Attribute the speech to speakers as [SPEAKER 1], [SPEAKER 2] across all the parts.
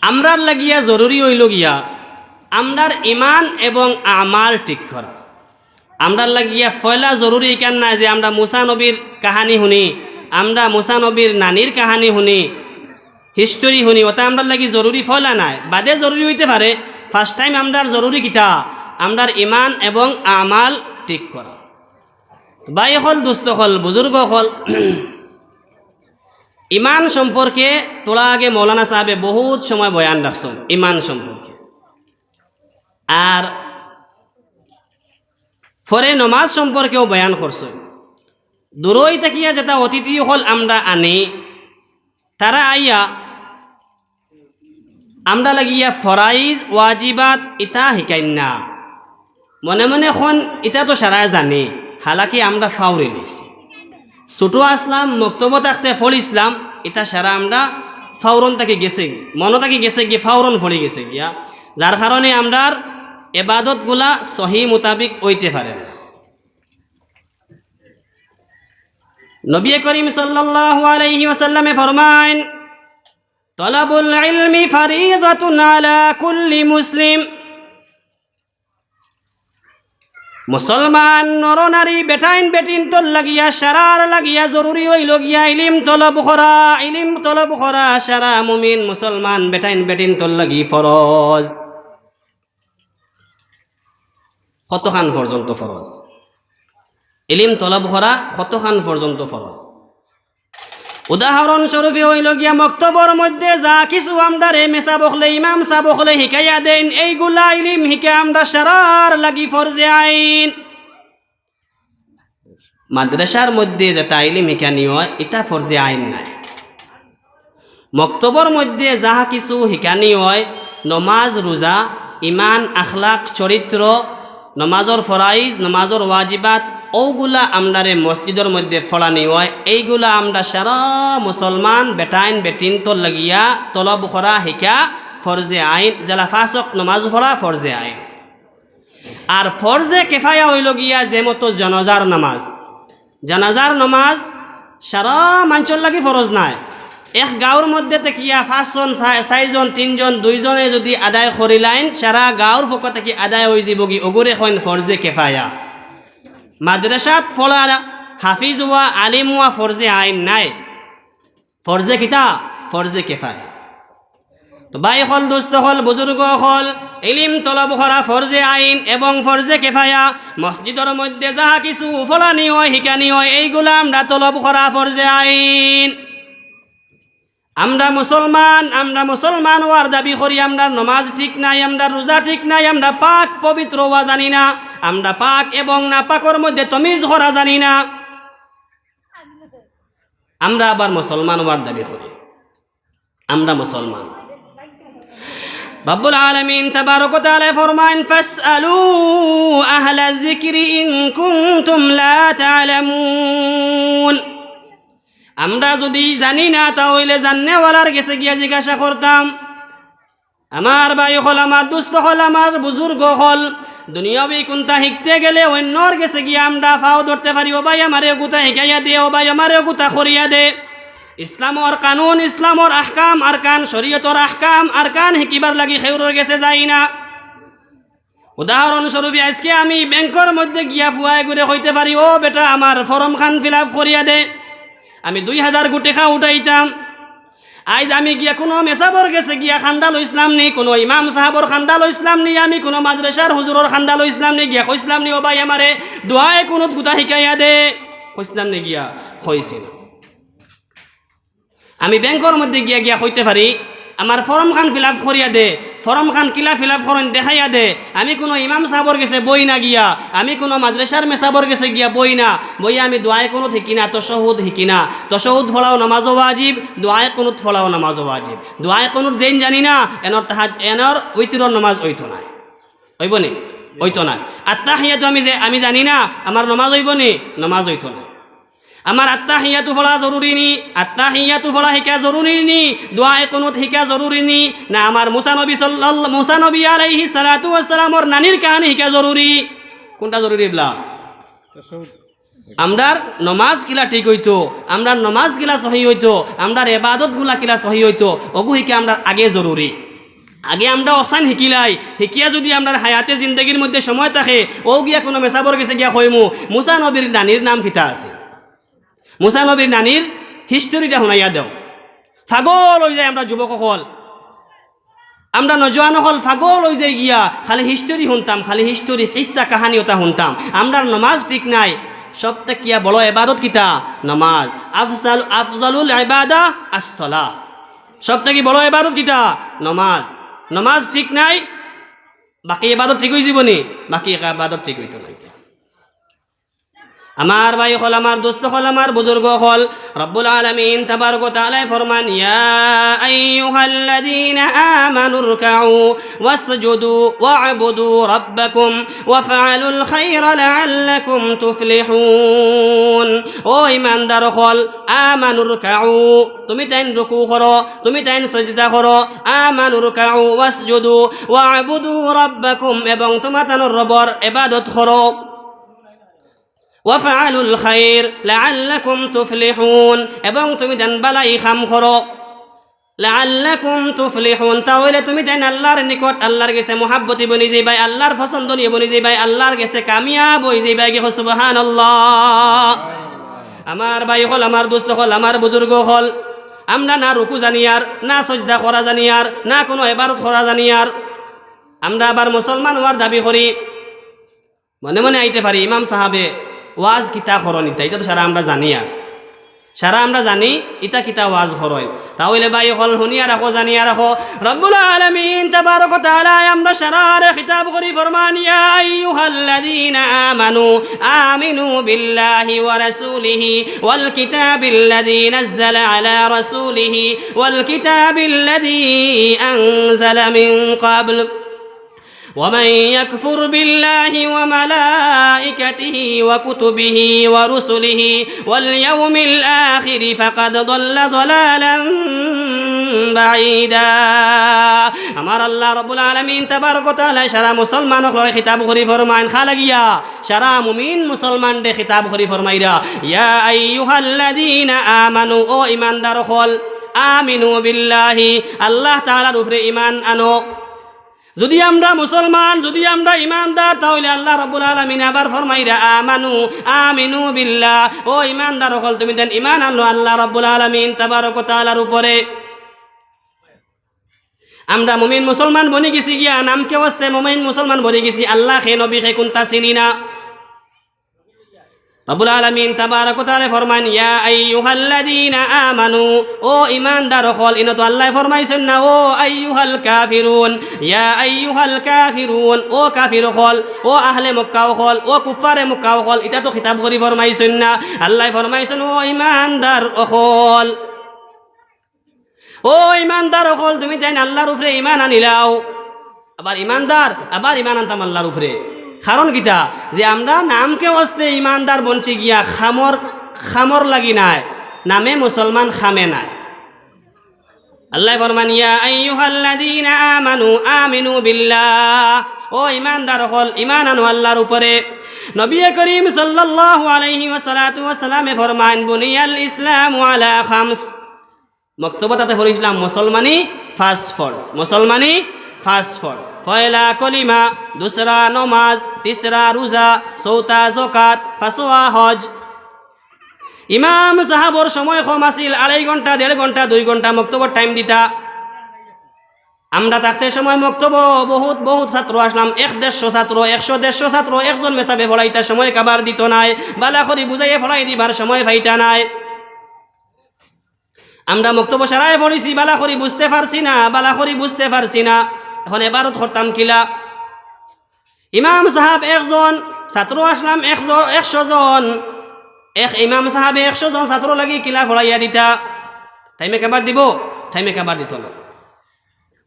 [SPEAKER 1] আমরার লাগিয়া জরুরি হইল গিয়া আমরার ইমান এবং আমাল ঠিক করা। আমরার লাগিয়া পয়লা জরুরি কেন নাই যে আমরা মুসা নবীর কাহানি শুনি, আমরা মুসা নবীর নানির কাহানি শুনি, হিস্টোরি শুনি, ওটা আমরার লাগি জরুরি পয়লা নাই, বাদে জরুরি হইতে পারে। ফার্স্ট টাইম আমরার জরুরি কিতা আমরার ইমান এবং আমাল ঠিক করা। ভাই হল, দুস্থ হল, বুজুর্গ হল, ইমান সম্পর্কে তোলা আগে মৌলানা সাহেবে বহুত সময় বয়ান রাখছেন ইমান সম্পর্কে। আর পরে নমাজ সম্পর্কেও বয়ান করছেন। দূরই থাকিয়া যেটা অতিথি হল আমরা আনি, তারা আইয়া আমরা লাগিয়া ফরাইজ ওয়াজিবাত ইতা শিকাই না, মনে মনে এখন ইটা তো সারা জানি, হালাকি আমরা ফাউরি নিছি। ছোটো আসলাম মক্তব্য থাকতে ফল ইসলাম, এটা সারা আমরা ফাউরন তাকে গেছে, মন তাকে গেছে গিয়ে ফাউরন ফলে গেছে গিয়া, যার কারণে আমরার এবাদতগুলা সহি মোতাবিক হইতে পারে না। নবী করিম সাল্লাল্লাহু আলাইহি ওয়াসাল্লামে ফরমায়েন, তলাবুল ইলমি ফারিযাতুন আলা কুল্লি মুসলিম। মুসলমান নরনারী বেটাইন বেটিন তোর লাগিয়া সারার লাগিয়া জরুরি হইল গিয়া ইলিম তলব করা, ইলিম তলব করা সারা মুমিন মুসলমান বেটাইন বেটিন তোর লাগি ফরজ। কতখান পর্যন্ত ফরজ? ইলিম তলব করা কতখান পর্যন্ত ফরজ? উদাহরণস্বরূপে হইল গিয়া মক্তবর মধ্যে যা কিছু আমরা রে মেসা বকলে ইমাম সাহ বকলে শিকাইয়া দেন, এইগুলা ইলিম শিখে আমরা সারার লাগি ফরজে আইন। মাদ্রাসার মধ্যে যেটা ইলিম শিখানি হয় এটা ফরজে আইন নাই। মক্তবর মধ্যে যাহা কিছু শিকানি হয়, নমাজ, রোজা, ইমান, আখলাক, চরিত্র, নমাজর ফরাইজ, নমাজর ওয়াজিবাত, ওগুলা আমরারে মসজিদের মধ্যে ফলানি হয়, এইগুলা আমরা সারা মুসলমান বেটাইন বেটিন তোর লাগিয়া তলব করা শিকা ফরজে আইন। জেলা ফাঁসক নমাজ পড়া ফরজে আইন। আর ফরজে কেফায়া হইল গিয়া যে মতো জানাজার নামাজ, জানাজার নামাজ সারা মানুষের লাগি ফরজ নাই। এক গাঁওর মধ্যে তেকিয়া 5 জন 4 জন 3 জন 2 জনে যদি আদায় করিলাইন, সারা গাঁওর পক্ষ থেকে আদায় হয়ে যাব কি ওগুরে কইন ফরজে কেফায়া। মাদ্রাসাত ফলা হাফিজ হওয়া আলিম হওয়া ফরজে আইন নাই, ফরজে কিতা ফরজে কেফায়া। তো ভাই হল, দুস্থ হল, বুজুর্গ হল, ইলিম তলব করা ফরজে আইন এবং ফরজে কেফায়া। মসজিদের মধ্যে যাহা কিছু ফলানি হয় শিকানি হয়, এইগুলা আমরা তলব করা ফরজে আইন। আমরা মুসলমান হওয়ার দাবি করি, আমরা নমাজ ঠিক নাই, আমরা রোজা ঠিক নাই, আমরা পাক পবিত্র হওয়া জানি না, আমরা পাক এবং না পাকর মধ্যে তমিজ করা জানি না, আমরা আবার মুসলমান হওয়ার দাবি করি আমরা মুসলমান। রব্বুল আলামিন তাবারক ওয়া তাআলা ফরমান, ফাসআলু আহলা যিকরি ইন কুনতুম লা তা'লামুন। আমরা যদি জানি না তাহলে জাননেওয়ালার কাছে গিয়া জিজ্ঞাসা করতাম। আমার ভাই হল, আমার দুস্থ হল, আমার বুজুর্গ হল, দুনিয়াবি কোনটা শিখতে গেলে অন্যর কাছে গিয়া আমরা ফাও ধরতে পারি, ও ভাই আমারে গুতা শিখাইয়া দে, ও ভাই আমারে গুতা করিয়া দে। ইসলামর কানুন, ইসলামর আহকাম আরকান, শরীয়তর আহকাম আরকান শিকিবার লাগি খেউরর কাছে যাই না। উদাহরণস্বরূপ আজকে আমি ব্যাংকের মধ্যে গিয়া ফুয়াই ঘুরে কইতে পারি, ও বেটা আমার ফর্ম খান ফিল আপ করিয়া দে, আমি 2000 কোটি টাকা উঠাইতাম। আজ আমি গিয়া কোনো মেসাবর গেছে গিয়া খান্দাল ইসলাম নি, কোনো ইমাম সাহাবর খান্দাল ইসলাম নি, আমি কোনো মাদ্রাসার হুজুরর খান্দাল ইসলাম নি, গিয়া কইসলাম নি ও ভাই আমারে দোয়ায় কোনো গুতা শিকাইয়া দে, কইসলাম নি গিয়া কইছি না। আমি ব্যাংকের মধ্যে গিয়া গিয়া কইতে পারি আমার ফর্ম খান ফিল আপ করিয়া দে, ফর্ম খান কিলা ফিল আপ করেন দেখাইয়া দে। আমি কোনো ইমাম সাহাবর গেছে বই না গিয়া, আমি কোনো মাদ্রাসার মেসাবর গেছে গিয়া বই না, বইয়া আমি দোয়ায় কোনো শিকি না, তশহুদ শিকি না। তশহুদ ফলাও নামাজও ওয়াজিব, দোয়ায় কোনুত ফলাও নামাজও ওয়াজিব। দোয়ায় কোনুত যেন জানি না, এনর উইতিরর নামাজ হইতো না, হইব নি? হইতো না। আত্তাহিয়াতু আমি জানি না, আমার নামাজ হইব নি? নামাজ হইতো না। আমার আত্তাহিয়াতু ফলা জরুরি নি, আত্তাহিয়াতু ফলা শিকা জরুরি নি, দোয়ায়ে কুনুত শিকা জরুরি নি, না আমার মুসা নবী আলাইহিস সালাতু ওয়াস সালামর নানির কাহিনী শিকা জরুরি? কোনটা জরুরি বলা? আমরার নমাজ কিলা ঠিক হইতো, আমরার নমাজ কিলা সহি হইতো, আমরার ইবাদত গুলা কিলা সহি হইতো, ওগু শিকা আমরা আগে জরুরি। আগে আমরা অসান শিকিলাই শিকিয়া যদি আমরা হায়াতে জিন্দগির মধ্যে সময় থাকে ও গিয়া কোনো মেসাবর গেছে গিয়া কইমু মুসা নবীর নানির নাম কিতা আছে, মুসা নবীর নানির হিস্টোরিটা শুনাইয়া দেও। পাগল হয়ে যায় আমরা যুবকসকল, আমরা নজওয়ান হল পাগল হয়ে যায় গিয়া খালি হিস্টোরি শুনতাম, খালি হিস্টোরি কিসা কাহানি ওটা শুনতাম। আমরা নমাজ ঠিক নাই, সবথেকে কিয়া বড় ইবাদত কিতা নমাজ। আফজালুল ইবাদা আস-সালাহ, সবথেকে বড় ইবাদত কিতা নমাজ। নমাজ ঠিক নাই, বাকি ইবাদত ঠিক হয়ে যাবনি, বাকি ইবাদত ঠিক হইতো না। আমার ভাই হল, আমার দোস্ত হল, আমার বুজুর্গ হল, রব্বুল আলামিন তাবারক ওয়া তাআলা ফরমান ইয়া আইয়ুহাল্লাযীনা আমানু রুকউ ওয়াসজুদু ওয়া'বুদু রাব্বাকুম ওয়াফআলুল খায়রা লাআল্লাকুম তুফলিহুন। ও ঈমানদার হল, আমানু রুকউ, তুমি তাইন রুকু করো, তুমি তাইন সিজদা করো। আমানু রুকউ ওয়াসজুদু ওয়া'বুদু রাব্বাকুম, এবং তোমাদের রবের ইবাদত করো। ওয়াফআলুল খায়র লাআল্লাকুম তুফলিহুন, এবং তুমি দেন বালাই খাম করো। লাআল্লাকুম তুফলিহুন, তাহলে তুমি দেন আল্লাহর নিকট, আল্লাহর কাছে মুহাব্বতি বনি যাইবাই, আল্লাহর পছন্দ নিয়ে বনি যাইবাই, আল্লাহর কাছে কামিয়াব হই যাইবাই। কি সুবহানাল্লাহ। আমার ভাই হল, আমার দোস্ত হল, আমার বুজুর্গ হল, আমরা না রুকু জানিয়ার, না সজদা করা জানিয়ার, না কোনো ইবাদত করা জানিয়ার, আমরা আবার মুসলমান হওয়ার দাবি করি। মনে মনে আইতে পারি ইমাম সাহাবে ওয়াজ কিতা করনি, তাই তো সারা আমরা জানি, আর সারা আমরা জানি ইতা কিতা ওয়াজ করই। তাহলে ভাই হল শুনিয়া রাখো, জানিয়া রাখো, রব্বুল আলামিন তাবারক ওয়া তাআলা আমরা সারারে খিতাব করি ফরমান ইয়া আইয়ুহাল্লাযীনা আমানু আমিনু বিল্লাহি ওয়া রাসূলিহি ওয়াল কিতাবিল্লাযী নাযালা আলা রাসূলিহি ওয়াল কিতাবিল্লাযী আনজালা মিন ক্বাবল ومن يكفر بالله وملائكته وكتبه ورسله واليوم الآخر فقد ضل ضلالا بعيدا। আমার আল্লাহ রাব্বুল আলামিন তাবারক ওয়া তাআলা সারা মুসলমানকে খিতাব করি ফরমাইন, খালাগিয়া সারা মুমিন মুসলমান দে খিতাব করি ফরমাইরা ইয়া আইয়ুহাল্লাযীনা আমানু, ও ঈমানদার হল, আমিনু বিল্লাহি, আল্লাহ তাআলার উপরে ঈমান আনো। যদি আমরা মুসলমান, যদি আমরা ইমানদার, তাহলে আল্লাহ রাব্বুল আলামিন আবার ফরমাইরা আমিনু বিল্লাহ, ও ইমানদার হল তুমি দেন ইমান আনো আল্লাহ রাব্বুল আলামিন তাবারক ওয়া তাআলার উপরে। আমরা মুমিন মুসলমান বনি গেছি গিয়া, নামকে ওয়াস্তে মুমিন মুসলমান বনি গেছি, আল্লাহ খে নবী খে কোনটা চিনি না। রব্বুল আলামিন তাবারক ওয়া তাআলা ফরমান ইয়া আইয়ুহাল্লাযীনা আমানু, ও ঈমানদার হল, ইনতো আল্লাহ ফরমাইছেন না ও আইয়ুহাল কাফিরুন, ইয়া আইয়ুহাল কাফিরুন, ও কাফির হল, ও আহলে মক্কা হল, ও কুফারে মক্কা হল, এটা তো খিতাব করি ফরমাইছেন না, আল্লাহ ফরমাইছেন ও ঈমানদার হল, ও ঈমানদার হল তুমি তাই আল্লাহর উপরে ঈমান আনিলাও। আবার ঈমানদার, আবার ঈমান আনতাম আল্লাহর উপরে। কারণ কিতা যে আমরা নামকে ওয়াস্তে ইমানদার বনছি গিয়া খামর লাগি নাই, নামে মুসলমান খামে নাই। আল্লাহ ফরমান ইয়া আইয়ুহাল্লাযীনা আমানু আমিনু বিল্লাহ, ও ইমানদার হল ইমান আনো আল্লাহর উপরে। নবী করিম সাল্লাল্লাহু আলাইহি ওয়াসাল্লামে ফরমান বুনিয়াল ইসলামু আলা খামস, মক্তবতাতে পড়িছিলাম মুসলমানি ফার্স্ট ফরজ, মুসলমানি ফার্স্ট ফরজ। পয়লা কলিমা, দুসরা নমাজ, তিসরা রোজা, চৌথা যাকাত, পাঁচওয়া হজ। ইমাম সাহাবর সময় কম আছিল, 2.5 ঘন্টা 1.5 ঘন্টা 2 ঘন্টা মক্তবর টাইম দিতা। আমরা থাকতে সময় মক্তব বহুত ছাত্র আসলাম, 150 ছাত্র, 100-150 ছাত্র, একজন মেসাবে পড়াইতার সময় কাবার দিত নাই, বালা করি বুঝাইয়ে পড়াই দিবার সময় পাইতা নাই। আমরা মক্তব সারাই পড়িছি, বালা করি বুঝতে পারছি না, এখন এবারত করতাম কিলা। ইমাম সাহাব 1 জন, ছাত্র আসলাম 100 জন, ইমাম সাহাবে 100 জন ছাত্র লাগি কিলা পড়াইয়া দিতা। টাইমে কাবার দিব, টাইমে কাবার দিত না।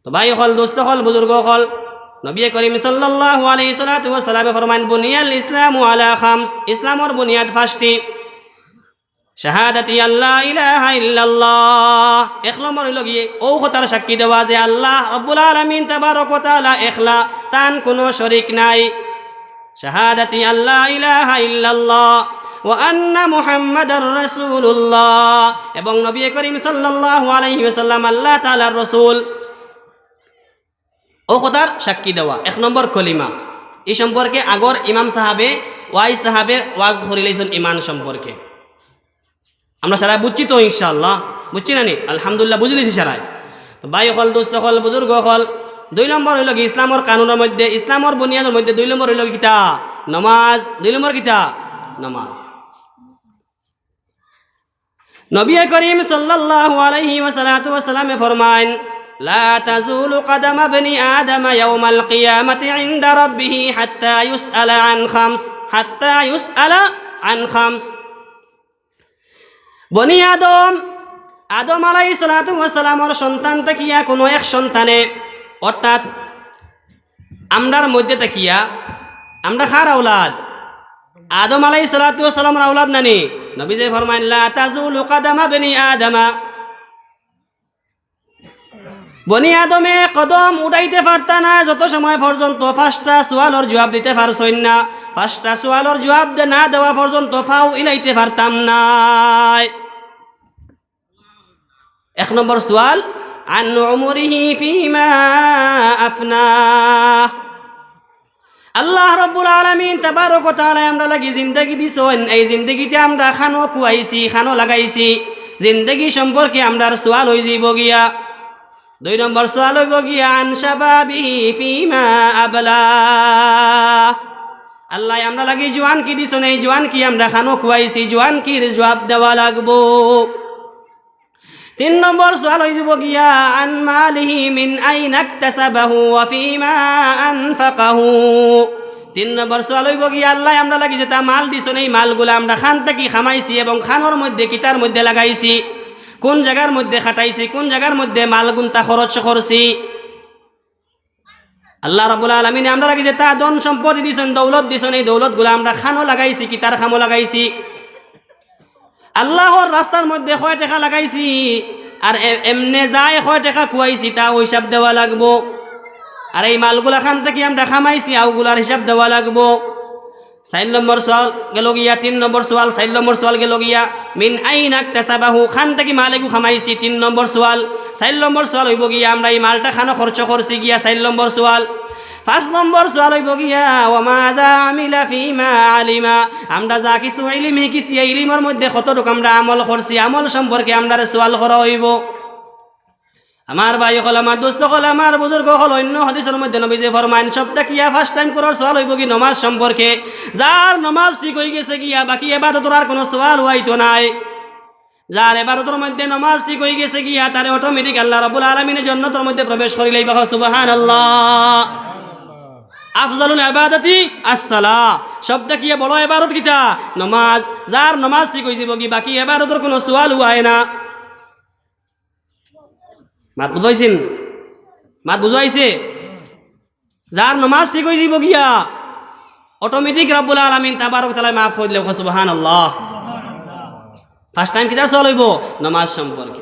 [SPEAKER 1] তো ভাই হল, দোস্ত হল, বুজুর্গ হল, নবী করিম সাল্লাল্লাহু আলাইহি ওয়াসাল্লাম ফরমান বুনিয়াল ইসলামু আলা খামস, ইসলামর বুনিয়াদ 5টি। শাহাদাতি আল্লাহ ইলাহা ইল্লাল্লাহ, 1 নম্বর হইল গিয়ে ও কথার সাক্ষী দেওয়া যে আল্লাহ রব্বুল আলামিন তাবারক ওয়া তাআলা একলা, তার কোনো শরীক নাই। শাহাদাতি আল্লাহ ইলাহা ইল্লাল্লাহ ওয়া আন্না মুহাম্মাদার রাসূলুল্লাহ, এবং নবী করিম সাল্লাল্লাহু আলাইহি ওয়াসাল্লাম আল্লাহ তাআলার রাসূল। ও কথার সাক্ষী দেওয়া 1 নম্বর কলিমা। এই সম্পর্কে আগর ইমাম সাহাবে ওয়াজ করিলেছেন ইমান সম্পর্কে। আমরা সারা বুঝছি তো ইনশাআল্লাহ, বুঝছি না নি? আলহামদুলিল্লাহ বুঝে নিছি সারাই। ভাই হল, দোস্ত হল, বুজুর্গ হল, 2 নম্বর হইল কি ইসলামর কানুনের মধ্যে, ইসলামর বুনিয়াদের মধ্যে 2 নম্বর হইল কিতা নমাজ। 2 নম্বর কিতা নমাজ। নবী করিম সাল্লাল্লাহু আলাইহি ওয়াসাল্লাম ফরমান, লা তাজুলু কদম ইবনি আদম ইয়াউমাল কিয়ামাতি ইনদা রাব্বিহি হাত্তা ইউসআলা আন খামস। বনি আদম আলাইহিস সালাতু ওয়াস সালামের সন্তান তাকিয়া কোনো এক সন্তানে, অর্থাৎ আমরার মধ্যে তাকিয়া, আমরা কার আওলাদ? আদম আলাইহিস সালাতু ওয়াস সালামের আওলাদ নানি? নবী যে ফরমাইন, লা তাজুলু কদম ইবনি আদম, বনি আদমে কদম উঠাইতে পারতা না যত সময় পর্যন্ত 5টা সওয়ালের জবাব দিতে পারছইন না। 5টা সওয়ালের জবাব না দেওয়া পর্যন্ত পাও ইলাইতে পারতাম না। 1 নম্বর সওয়াল, আন উমরিহি ফিমা আফনা। আল্লাহ রাব্বুল আলামিন তাবারক ওয়া তাআলা আমরা লাগি জিন্দেগি দিছেন, এই জিন্দেগিতে আমরা খানো কুয়াইছি, খানো লাগাইছি, জিন্দেগি সম্পর্কে আমরার সওয়াল হই যাইব গিয়া। 2 নম্বর সওয়াল হইব গিয়া আন শাবাবিহি ফিমা আবলা। আল্লাহ আমরা লাগি জওয়ান কি দিছেন, এই জওয়ান কি আমরা খানো কুয়াইছি, জওয়ান কি জবাব দেওয়া লাগবো। 3 নম্বর সওয়াল হইব গিয়া আন মালিহি মিন আইনা ইকতাসাবাহু ওয়া ফিমা আনফাকাহু। 3 নম্বর সওয়াল হইব গিয়া আল্লাহ আমরা লাগি যেটা মাল দিছেন, এই মালগুলা আমরা খান থেকে খামাইছি এবং খানোর মধ্যে কিতার মধ্যে লাগাইছি, কোন জায়গার মধ্যে খাটাইছি, কোন জায়গার মধ্যে মাল গুনতা খরচ করছি। আল্লাহ রাব্বুল আলামিন আমরা লাগি যেটা ধন সম্পদ দিছেন, দৌলত দিছেন, এই দৌলতগুলা আমরা খানো লাগাইছি, কিতার খামো লাগাইছি, আল্লাহর রাস্তার মধ্যে কয় টাকা লাগাইছি, আর এমনে যায় কয় টাকা কুয়াইছি, তা হিসাব দেওয়া লাগবো। আর এই মালগুলা খান থেকে আমরা খামাইছি, আউগুলার হিসাব দেওয়া লাগবো। 4 নম্বর সওয়াল গেল গিয়া। 3 নম্বর সওয়াল 4 নম্বর সওয়াল গেল গিয়া মিন আইনা ইকতাসাবাহু, খান থেকে মালেগু খামাইছি, 3 নম্বর সওয়াল। 4 নম্বর সওয়াল হইব গিয়া আমরা এই মালটা খানো খরচ করছি গিয়া, 4 নম্বর সওয়াল। 5 নম্বর সওয়াল হইব গিয়া ওয়া মাযা আমিলা ফিমা আলিমা, আমরা যা কিছু ইলম শিখিছি এই ইলমের মধ্যে কতটুকু আমরা আমল করছি, আমল সম্পর্কে আমরা সওয়াল করা হইব। আমার ভাই হল, আমার দোস্ত হল, আমার বুজুর্গ হল, অন্য হাদিসের মধ্যে নবী যে ফরমান সবটা কিয়া ফার্স্ট টাইম করার সওয়াল হইব কি নমাজ সম্পর্কে। যার নমাজ ঠিক হয়ে গেছে গিয়া বাকি ইবাদতের আর কোনো সওয়াল হইতো নাই। যার ইবাদতের মধ্যে নমাজ ঠিক হয়ে গেছে গিয়া তারে অটোমেটিক আল্লাহ রাব্বুল আলামিনের জান্নাতের মধ্যে প্রবেশ করিলেই বাহ সুবহানাল্লাহ। আফজালুল ইবাদাতি as-সালাহ, সবটা কিয়া বড় ইবাদত কিটা নমাজ। যার নমাজ ঠিক হয়ে যাব কি বাকি ইবাদতের কোনো সওয়াল হয় না। মাত বুঝাইছেন? মাত বুঝাইছে? যার নমাজ ঠিক হয়ে যাব গিয়া অটোমেটিক রাব্বুল আলামিন তাবারক তাআলা মাফ করে দিলে সুবহানাল্লাহ। ফার্স্ট টাইম কিটার সওয়াল হইব নমাজ সম্পর্কে।